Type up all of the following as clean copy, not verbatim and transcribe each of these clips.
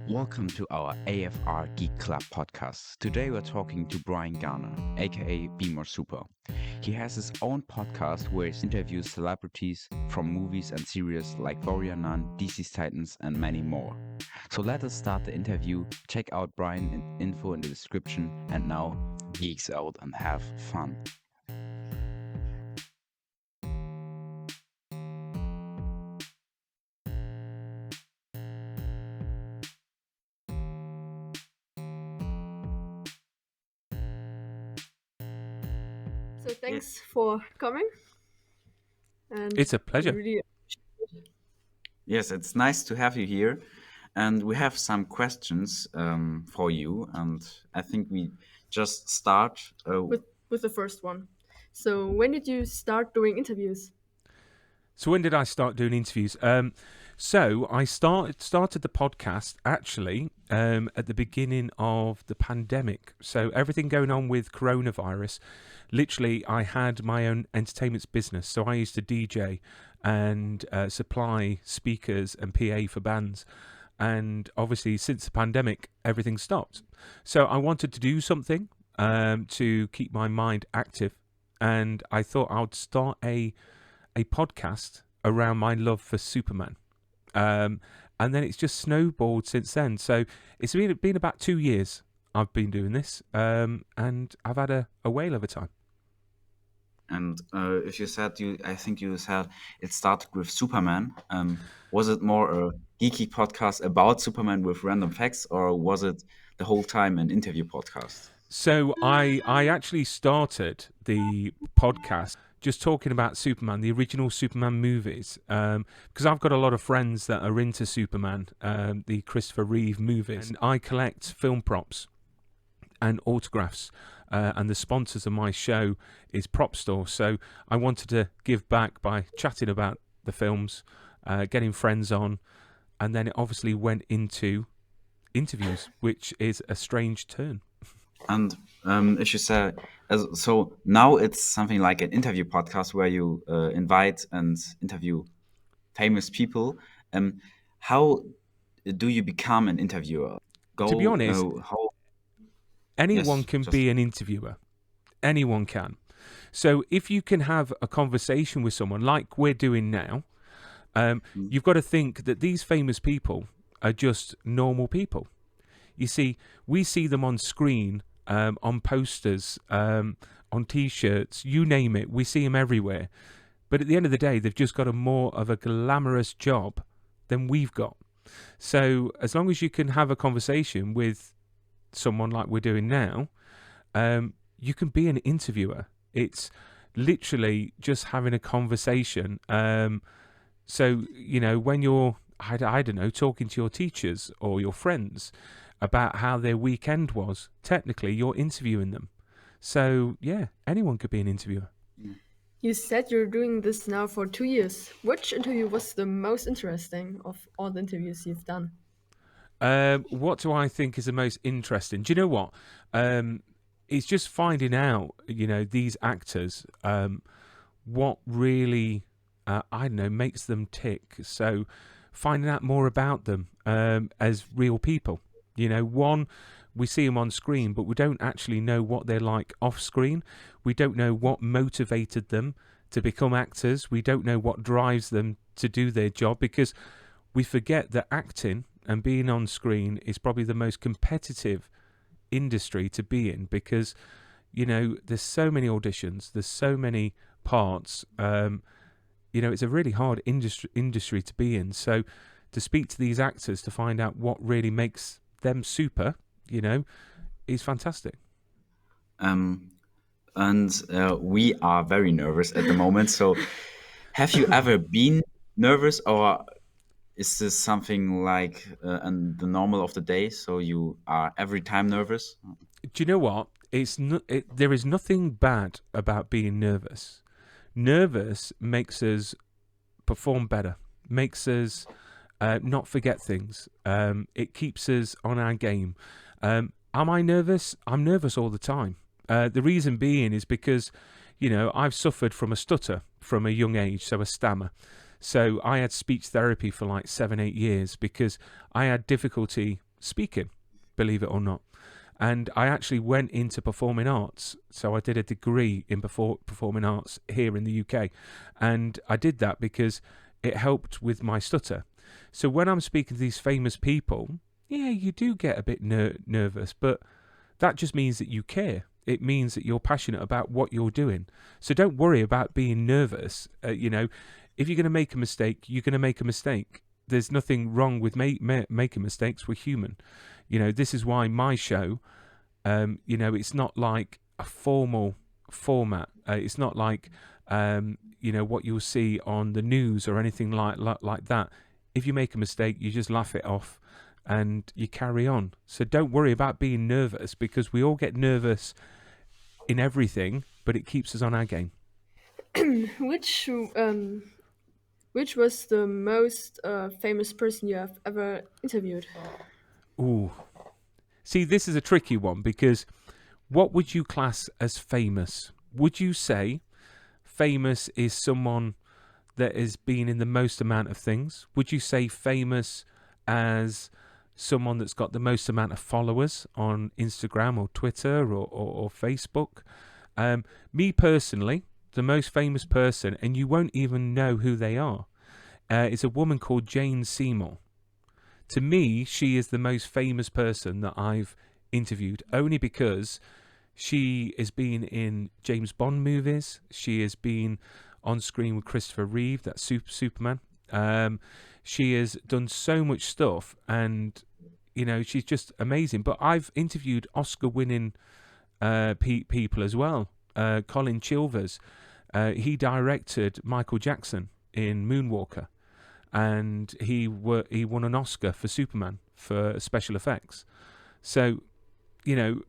Welcome to our AFR Geek Club podcast. Today we're talking to Bryan Garner, aka BeMoreSuper. He has his own podcast where he interviews celebrities from movies and series like Warrior Nun, DC's Titans, and many more. So let us start the interview. Check out Bryan info in the description, and now geeks out and have fun. So thanks for coming. And It's a pleasure. Really, Yes, it's nice to have you here. And we have some questions for you. And I think we just start. with the first one. So when did you start doing interviews? So when did I start doing interviews? So I started the podcast actually at the beginning of the pandemic. So everything going on with coronavirus, literally I had my own entertainment business. So I used to DJ and supply speakers and PA for bands. And obviously since the pandemic, everything stopped. So I wanted to do something to keep my mind active. And I thought I'd start a podcast around my love for Superman. And then it's just snowballed since then. So it's been about 2 years I've been doing this, and I've had a whale of a time. And if you said I think you said it started with Superman. Was it more a geeky podcast about Superman with random facts, or was it the whole time an interview podcast? So I actually started the podcast just talking about Superman, the original Superman movies, because I've got a lot of friends that are into Superman, the Christopher Reeve movies. And I collect film props and autographs, and the sponsors of my show is Prop Store. So I wanted to give back by chatting about the films, getting friends on, and then it obviously went into interviews, which is a strange turn. And if you say, so now it's something like an interview podcast where you invite and interview famous people. How do you become an interviewer? To be honest, anyone Yes, can just- be an interviewer. Anyone can. So if you can have a conversation with someone like we're doing now, you've got to think that these famous people are just normal people. You see, we see them on screen, on posters, on T-shirts, you name it. We see them everywhere. But at the end of the day, they've just got a more of a glamorous job than we've got. So as long as you can have a conversation with someone like we're doing now, you can be an interviewer. It's literally just having a conversation. So, you know, when you're, I don't know, talking to your teachers or your friends about how their weekend was, technically you're interviewing them. So, yeah, anyone could be an interviewer. You said you're doing this now for 2 years. Which interview was the most interesting of all the interviews you've done? What do I think is the most interesting? Do you know what? It's just finding out, you know, these actors, what really, I don't know, makes them tick. So finding out more about them as real people. You know, one, we see them on screen, but we don't actually know what they're like off screen. We don't know what motivated them to become actors. We don't know what drives them to do their job, because we forget that acting and being on screen is probably the most competitive industry to be in, because, you know, there's so many auditions, there's so many parts. You know, it's a really hard industry to be in. So to speak to these actors to find out what really makes them super, you know, is fantastic. And we are very nervous at the moment. So have you ever been nervous, or is this something like the normal of the day? So you are every time nervous? Do you know what? There is nothing bad about being nervous. Nervous makes us perform better, makes us not forget things. It keeps us on our game. Am I nervous? I'm nervous all the time. The reason being is because, you know, I've suffered from a stutter from a young age, so a stammer. So I had speech therapy for like 7-8 years because I had difficulty speaking, believe it or not. And I actually went into performing arts. So I did a degree in performing arts here in the UK. And I did that because it helped with my stutter. So when I'm speaking to these famous people, yeah, you do get a bit nervous, but that just means that you care. It means that you're passionate about what you're doing. So don't worry about being nervous. You know, if you're going to make a mistake, you're going to make a mistake. There's nothing wrong with making mistakes. We're human. You know, this is why my show, you know, it's not like a formal format. It's not like, you know, what you'll see on the news or anything like that. If you make a mistake, you just laugh it off and you carry on. So don't worry about being nervous, because we all get nervous in everything, but it keeps us on our game. Which was the most famous person you have ever interviewed? Ooh. See, this is a tricky one, because what would you class as famous? Would you say famous is someone that has been in the most amount of things? Would you say famous as someone that's got the most amount of followers on Instagram or Twitter or Facebook? Me personally, the most famous person, and you won't even know who they are, is a woman called Jane Seymour. To me, she is the most famous person that I've interviewed, only because she has been in James Bond movies. She has been on screen with Christopher Reeve, that's Superman. She has done so much stuff, and you know, she's just amazing. But I've interviewed Oscar-winning people as well. Colin Chilvers, he directed Michael Jackson in Moonwalker, and he won an Oscar for Superman for special effects. So, you know,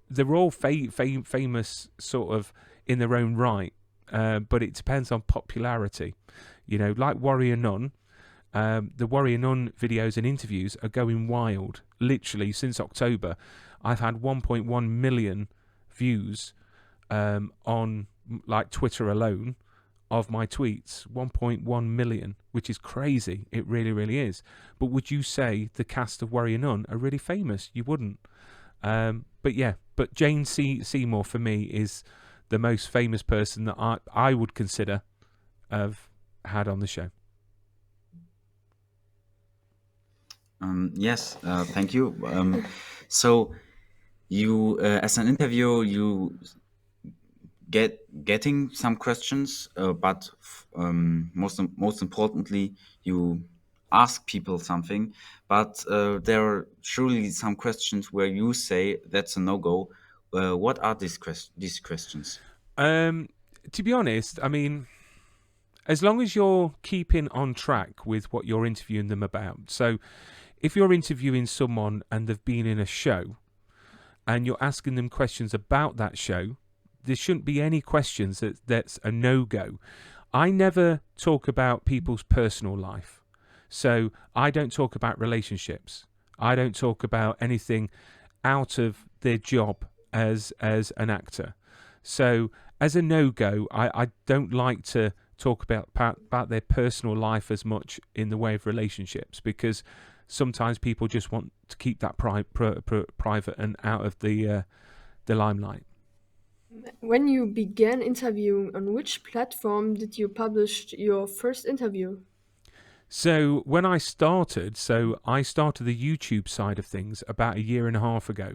they're all famous sort of in their own right, but it depends on popularity. You know, like Warrior Nun. The Warrior Nun videos and interviews are going wild. Literally, since October, I've had 1.1 million views on like Twitter alone of my tweets. 1.1 million, which is crazy. It really, really is. But would you say the cast of Warrior Nun are really famous? You wouldn't. But yeah, but Jane Seymour for me is the most famous person that I would consider have had on the show. Yes, thank you. So you, as an interviewer, you getting some questions, but most importantly, you ask people something. But there are surely some questions where you say that's a no-go. What are these questions? To be honest, I mean, as long as you're keeping on track with what you're interviewing them about. So if you're interviewing someone and they've been in a show and you're asking them questions about that show, there shouldn't be any questions that's a no-go. I never talk about people's personal life. So I don't talk about relationships. I don't talk about anything out of their job as an actor. So as a no-go, I don't like to talk about their personal life as much in the way of relationships, because sometimes people just want to keep that private and out of the limelight. When you began interviewing, on which platform did you publish your first interview? So when I started the YouTube side of things about a year and a half ago.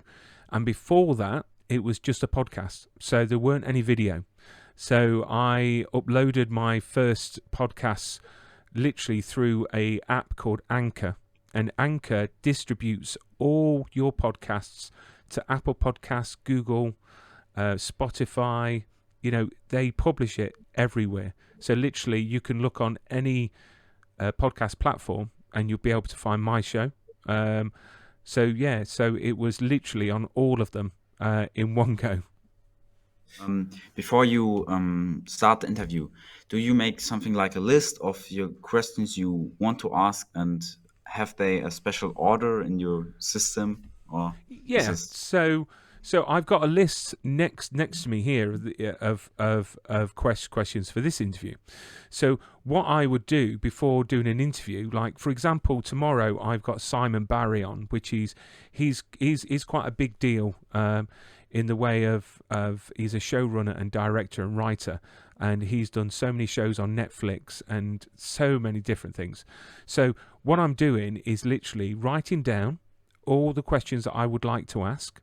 And before that, it was just a podcast. So there weren't any video. So I uploaded my first podcasts literally through a app called Anchor. And Anchor distributes all your podcasts to Apple Podcasts, Google, Spotify. You know, they publish it everywhere. So literally you can look on any podcast platform and you'll be able to find my show. So it was literally on all of them in one go. Before you start the interview, do you make something like a list of your questions you want to ask, and have they a special order in your system, or is Yeah. this... So So I've got a list next to me here of questions for this interview. So what I would do before doing an interview, like for example, tomorrow I've got Simon Barry on, which he's quite a big deal in the way of he's a showrunner and director and writer, and he's done so many shows on Netflix and so many different things. So what I'm doing is literally writing down all the questions that I would like to ask.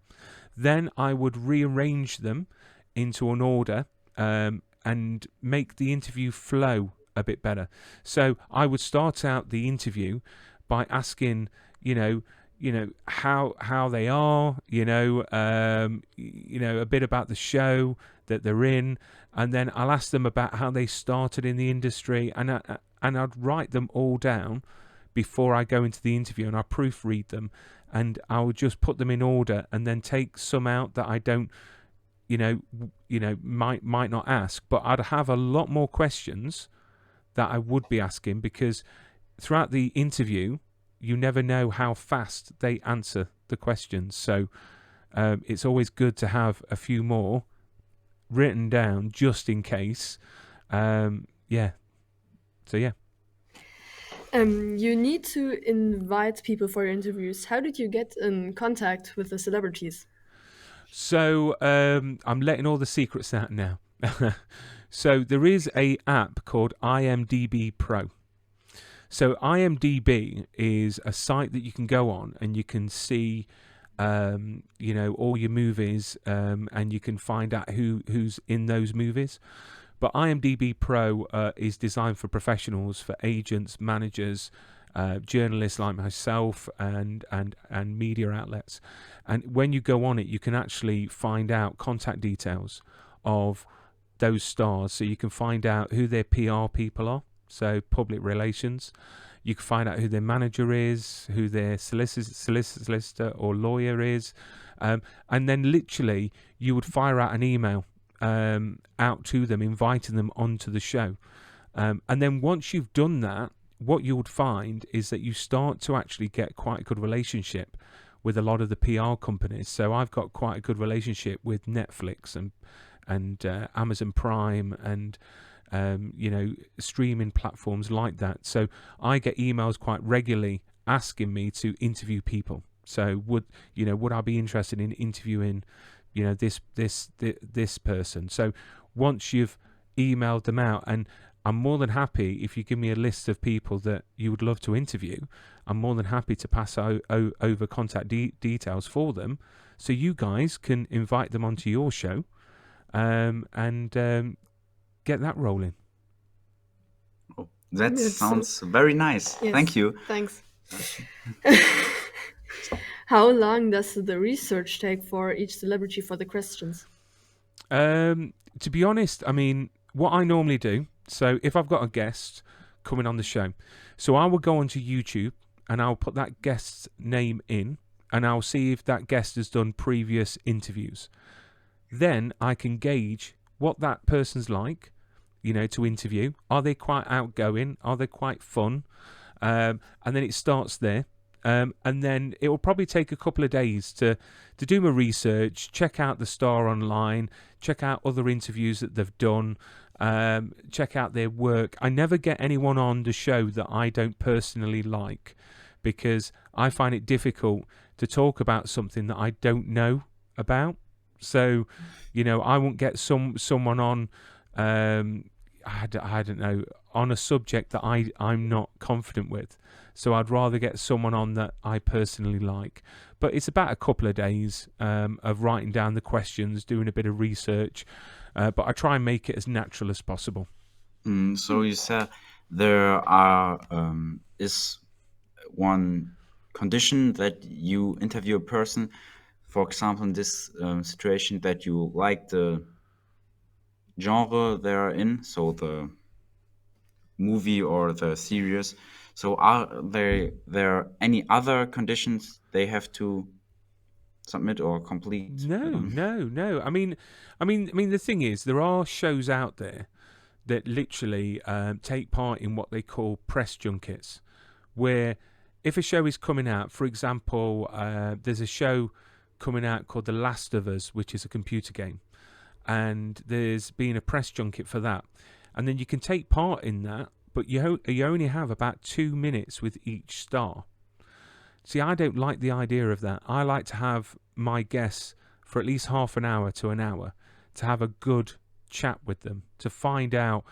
Then I would rearrange them into an order and make the interview flow a bit better. So I would start out the interview by asking, how they are, a bit about the show that they're in, and then I'll ask them about how they started in the industry, and I'd write them all down before I go into the interview, and I proofread them, and I would just put them in order, and then take some out that I don't, might not ask, but I'd have a lot more questions that I would be asking, because throughout the interview, you never know how fast they answer the questions. So it's always good to have a few more written down just in case. So yeah. You need to invite people for your interviews. How did you get in contact with the celebrities? So I'm letting all the secrets out now. So there is a app called IMDb Pro. So IMDb is a site that you can go on and you can see, all your movies, and you can find out who's in those movies. But IMDb Pro is designed for professionals, for agents, managers, journalists like myself, and media outlets. And when you go on it, you can actually find out contact details of those stars. So you can find out who their PR people are, so public relations. You can find out who their manager is, who their solicitor or lawyer is. And then literally you would fire out an email out to them, inviting them onto the show. And then once you've done that, what you would find is that you start to actually get quite a good relationship with a lot of the PR companies. So I've got quite a good relationship with Netflix and Amazon Prime and streaming platforms like that. So I get emails quite regularly asking me to interview people. So would I be interested in interviewing this person? So once you've emailed them out, and I'm more than happy if you give me a list of people that you would love to interview, I'm more than happy to pass over contact details for them, so you guys can invite them onto your show, and get that rolling. Oh, that Yes. sounds very nice. Yes, Thank you. Thanks. How long does the research take for each celebrity for the questions? To be honest, I mean, what I normally do, so if I've got a guest coming on the show, so I will go onto YouTube and I'll put that guest's name in, and I'll see if that guest has done previous interviews. Then I can gauge what that person's like, to interview. Are they quite outgoing? Are they quite fun? And then it starts there. And then it will probably take a couple of days to do my research, check out the star online, check out other interviews that they've done, check out their work. I never get anyone on the show that I don't personally like, because I find it difficult to talk about something that I don't know about. So, I won't get someone on, I don't know, on a subject that I'm not confident with. So I'd rather get someone on that I personally like. But it's about a couple of days of writing down the questions, doing a bit of research. But I try and make it as natural as possible. So you said there is one condition that you interview a person, for example, in this situation, that you like the genre they're in, so the movie or the series. So are there any other conditions they have to submit or complete? No. I mean, the thing is, there are shows out there that literally take part in what they call press junkets, where if a show is coming out, for example, there's a show coming out called The Last of Us, which is a computer game, and there's been a press junket for that, and then you can take part in that, but you only have about 2 minutes with each star. See, I don't like the idea of that. I like to have my guests for at least half an hour to an hour to have a good chat with them, to find out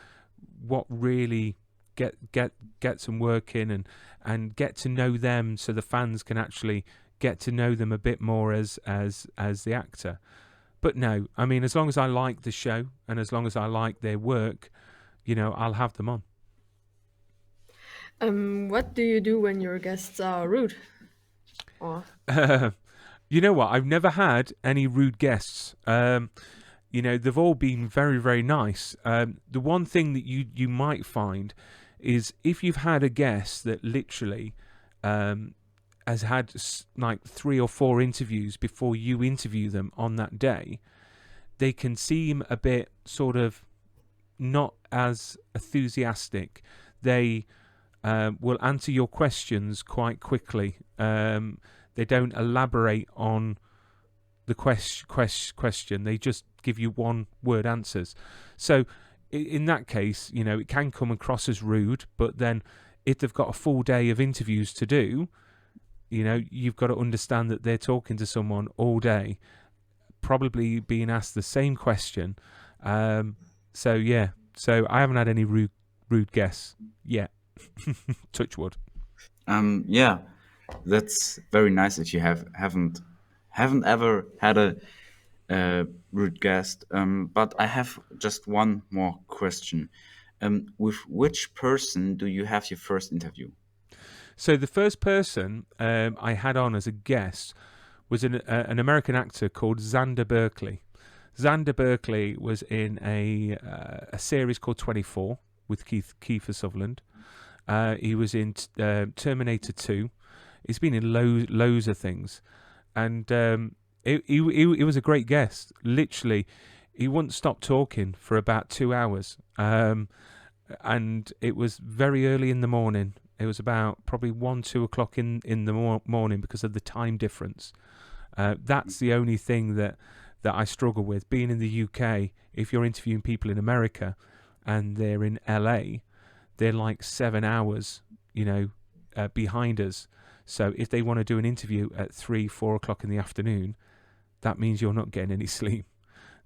what really gets them working, and get to know them, so the fans can actually get to know them a bit more as the actor. But no, I mean, as long as I like the show and as long as I like their work, I'll have them on. What do you do when your guests are rude? Or You know what? I've never had any rude guests. They've all been very, very nice. The one thing that you might find is if you've had a guest that literally has had like 3 or 4 interviews before you interview them on that day, they can seem a bit sort of not as enthusiastic. They will answer your questions quite quickly. They don't elaborate on the question. They just give you one-word answers. So in that case, it can come across as rude, but then if they've got a full day of interviews to do, you've got to understand that they're talking to someone all day, probably being asked the same question. So I haven't had any rude guests yet. Touch wood. Yeah, that's very nice that you haven't ever had a rude guest. But I have just one more question. With which person do you have your first interview? So the first person I had on as a guest was an American actor called Xander Berkeley. Xander Berkeley was in a series called 24 with Kiefer Sutherland. He was in Terminator 2. He's been in loads of things, and he was a great guest. Literally, he wouldn't stop talking for about 2 hours, and it was very early in the morning. It was about probably 1-2 o'clock in the morning because of the time difference. That's the only thing that I struggle with. Being in the UK, if you're interviewing people in America and they're in LA, they're like 7 hours, behind us. So if they want to do an interview at 3-4 o'clock in the afternoon, that means you're not getting any sleep.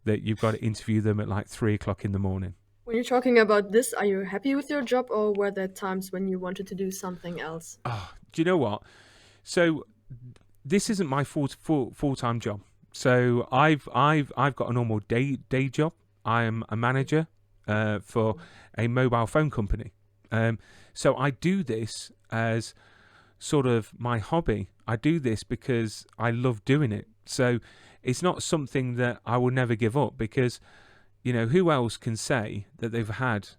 That you've got to interview them at like 3 o'clock in the morning. when you're talking about this, are you happy with your job, or were there times when you wanted to do something else? Oh, do you know what? So this isn't my full-time job. So I've got a normal day job. I'm a manager for a mobile phone company. So I do this as sort of my hobby. I do this because I love doing it. So it's not something that I will never give up, because, who else can say that they've had,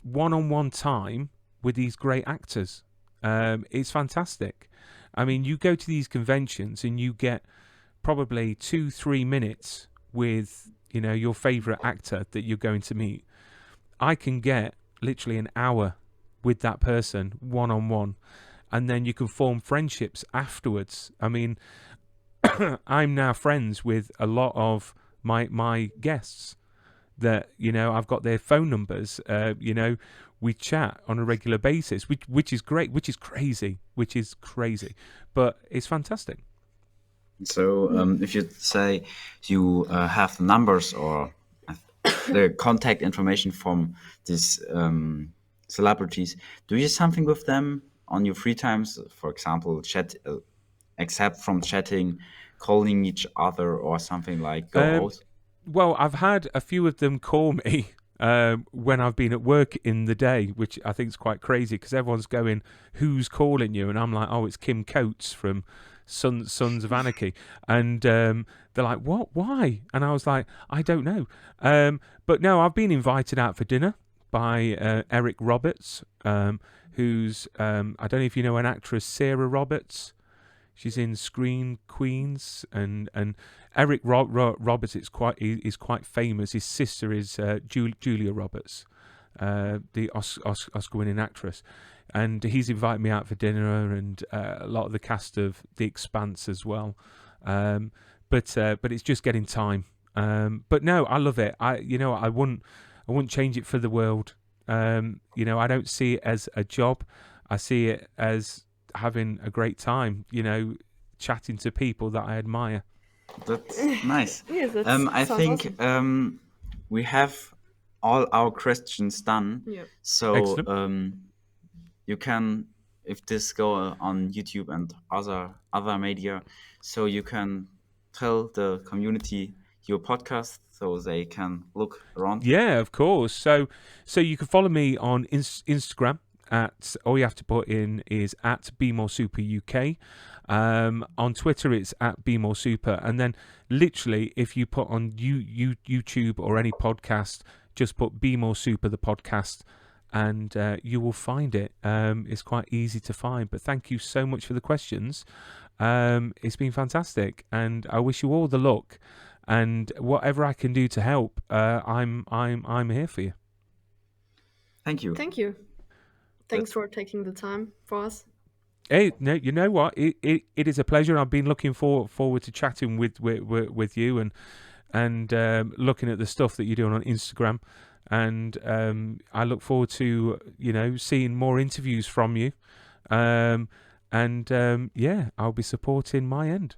one-on-one time with these great actors? It's fantastic. I mean, you go to these conventions and you get probably 2-3 minutes with, your favorite actor that you're going to meet. I can get literally an hour with that person one-on-one, and then you can form friendships afterwards. I mean, I'm now friends with a lot of my guests that, I've got their phone numbers. We chat on a regular basis, which is great, which is crazy, but it's fantastic. So if you say you have the numbers or the contact information from these celebrities, do you something with them on your free times? For example, chat, except from chatting, calling each other or something like go out? Well, I've had a few of them call me when I've been at work in the day, which I think is quite crazy, because everyone's going, "Who's calling you?" And I'm like, "Oh, it's Kim Coates from Sons of Anarchy," and they're like, "What? Why?" And I was like, "I don't know." But no, I've been invited out for dinner by Eric Roberts, who's I don't know if you know an actress, Sarah Roberts. She's in Screen Queens, and Eric Roberts is quite famous. His sister is Julia Roberts, the Oscar-winning actress. and he's invited me out for dinner, and a lot of the cast of The Expanse as well. But it's just getting time. But no, I love it. I wouldn't change it for the world. I don't see it as a job. I see it as having a great time. Chatting to people that I admire. That's nice. Yes, that I sounds think awesome. we have all our questions done. Yeah. So Excellent. you can, if this go on YouTube and other media, so you can tell the community your podcast so they can look around. Yeah, of course. So you can follow me on Instagram at, all you have to put in is at BeMoreSuper UK. On Twitter, it's at BeMoreSuper. And then literally, if you put on YouTube or any podcast, just put BeMoreSuper, the podcast, and you will find it. It's quite easy to find. But thank you so much for the questions. It's been fantastic. And I wish you all the luck. And whatever I can do to help, I'm here for you. Thank you. Thank you. Thanks for taking the time for us. Hey, no, you know what? It is a pleasure. I've been looking forward to chatting with you and looking at the stuff that you're doing on Instagram, and I look forward to seeing more interviews from you, and yeah, I'll be supporting my end.